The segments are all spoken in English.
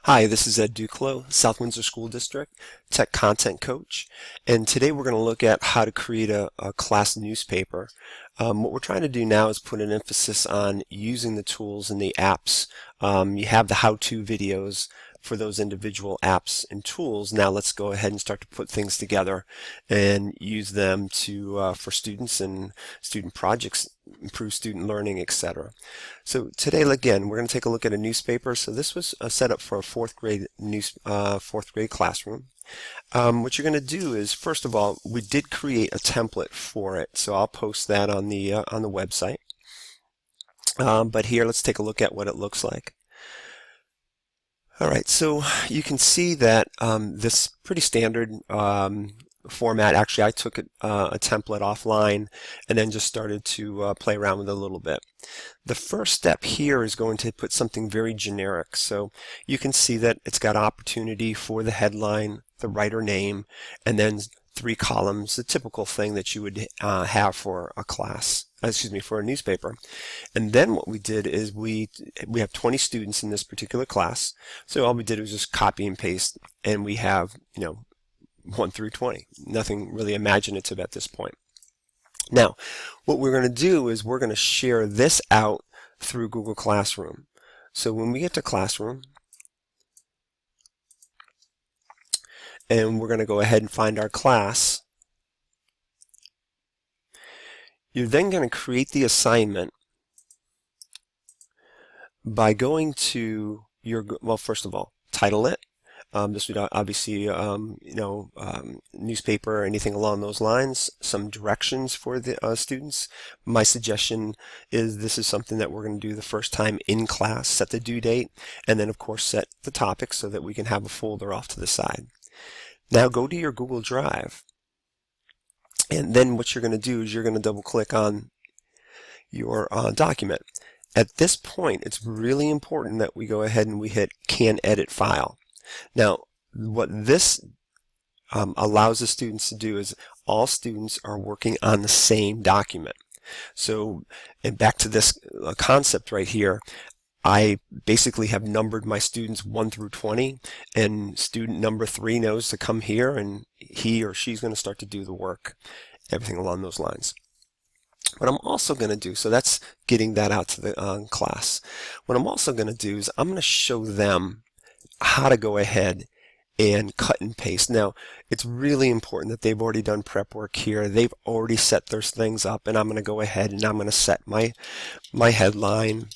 Hi, this is Ed Duclos, South Windsor School District Tech Content Coach, and today we're going to look at how to create a class newspaper. What we're trying to do now is put an emphasis on using the tools and the apps. You have the how-to videos for those individual apps and tools. Now let's go ahead and start to put things together and use them to for students and student projects, improve student learning, etc. So today, again, we're going to take a look at a newspaper. So this was set up for a fourth grade classroom. What you're going to do is, first of all, we did create a template for it, so I'll post that on the website. But here, let's take a look at what it looks like. All right, so you can see that this pretty standard format. Actually, I took a template offline and then just started to play around with it a little bit. The first step here is going to put something very generic. So you can see that it's got opportunity for the headline, the writer name, and then 3 columns, the typical thing that you would have for a class, for a newspaper. And then what we did is we have 20 students in this particular class. So all we did was just copy and paste, and we have, 1 through 20. Nothing really imaginative at this point. Now, what we're going to do is we're going to share this out through Google Classroom. So when we get to Classroom, and we're going to go ahead and find our class, you're then going to create the assignment by going to your, well, first of all, title it. This would obviously, newspaper or anything along those lines, some directions for the students. My suggestion is this is something that we're going to do the first time in class, set the due date, and then of course set the topic so that we can have a folder off to the side. Now go to your Google Drive, and then what you're going to do is you're going to double click on your document. At this point, it's really important that we go ahead and we hit Can Edit File. Now, what this allows the students to do is all students are working on the same document. So, and back to this concept right here, I basically have numbered my students 1 through 20, and student number 3 knows to come here, and he or she's going to start to do the work, everything along those lines. What I'm also going to do, so that's getting that out to the class. What I'm also going to do is I'm going to show them how to go ahead and cut and paste. Now, it's really important that they've already done prep work here. They've already set their things up, and I'm going to go ahead and I'm going to set my headline,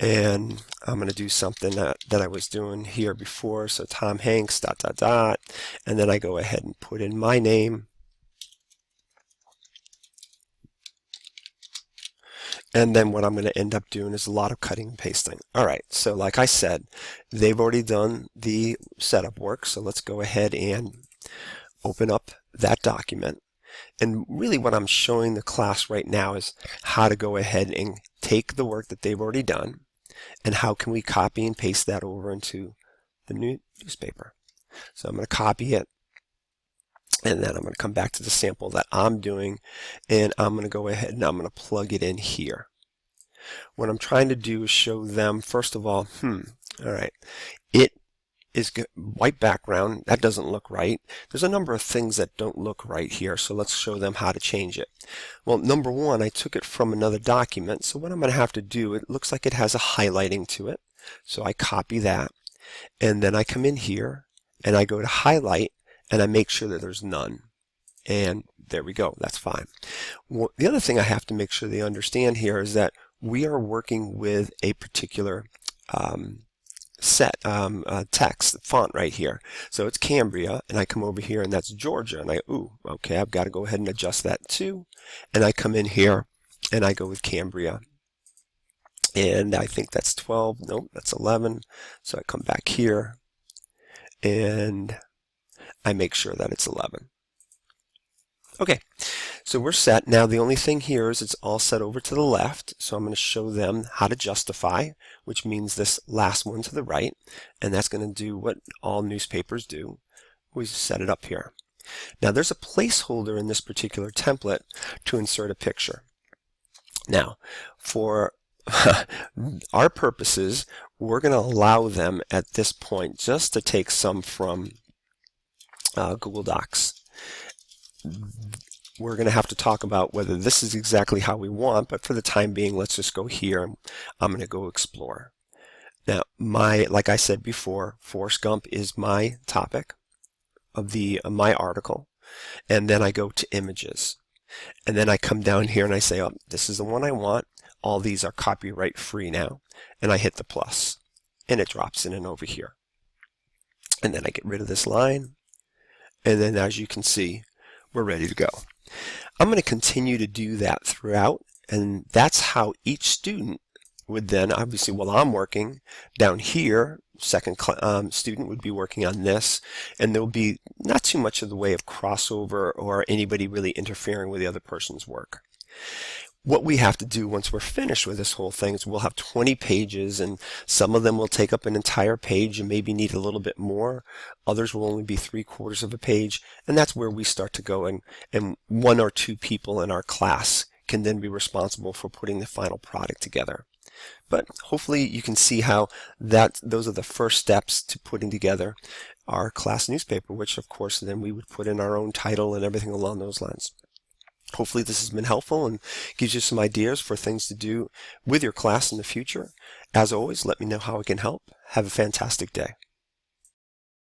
and I'm going to do something that I was doing here before. So Tom Hanks, ... and then I go ahead and put in my name. And then what I'm going to end up doing is a lot of cutting and pasting. All right, so like I said, they've already done the setup work. So let's go ahead and open up that document. And really what I'm showing the class right now is how to go ahead and take the work that they've already done and how can we copy and paste that over into the newspaper. So I'm going to copy it, and then I'm going to come back to the sample that I'm doing, and I'm going to go ahead and I'm going to plug it in here. What I'm trying to do is show them, first of all, all right, it is white background. That doesn't look right. There's a number of things that don't look right here, so let's show them how to change it. Well, number one, I took it from another document, so what I'm going to have to do, it looks like it has a highlighting to it, so I copy that, and then I come in here, and I go to highlight, and I make sure that there's none. And there we go. That's fine. Well, the other thing I have to make sure they understand here is that we are working with a particular text font right here. So it's Cambria, and I come over here, and that's Georgia, and okay, I've got to go ahead and adjust that too. And I come in here, and I go with Cambria, and I think that's 12. Nope, that's 11. So I come back here, and I make sure that it's 11. Okay, so we're set. Now the only thing here is it's all set over to the left, so I'm going to show them how to justify, which means this last one to the right, and that's going to do what all newspapers do. We set it up here. Now there's a placeholder in this particular template to insert a picture. Now, for our purposes, we're going to allow them at this point just to take some from Google Docs. We're going to have to talk about whether this is exactly how we want, but for the time being, let's just go here. I'm going to go explore. Now, like I said before, Forrest Gump is my topic of my article, and then I go to images, and then I come down here and I say, oh, this is the one I want. All these are copyright free now, and I hit the plus, and it drops in and over here. And then I get rid of this line, and then as you can see, we're ready to go. I'm going to continue to do that throughout, and that's how each student would then, obviously while I'm working down here, second student would be working on this, and there will be not too much of the way of crossover or anybody really interfering with the other person's work. What we have to do once we're finished with this whole thing is we'll have 20 pages, and some of them will take up an entire page and maybe need a little bit more. Others will only be 3/4 of a page, and that's where we start to go, and 1 or 2 people in our class can then be responsible for putting the final product together. But hopefully you can see how those are the first steps to putting together our class newspaper, which of course then we would put in our own title and everything along those lines. Hopefully this has been helpful and gives you some ideas for things to do with your class in the future. As always, let me know how I can help. Have a fantastic day.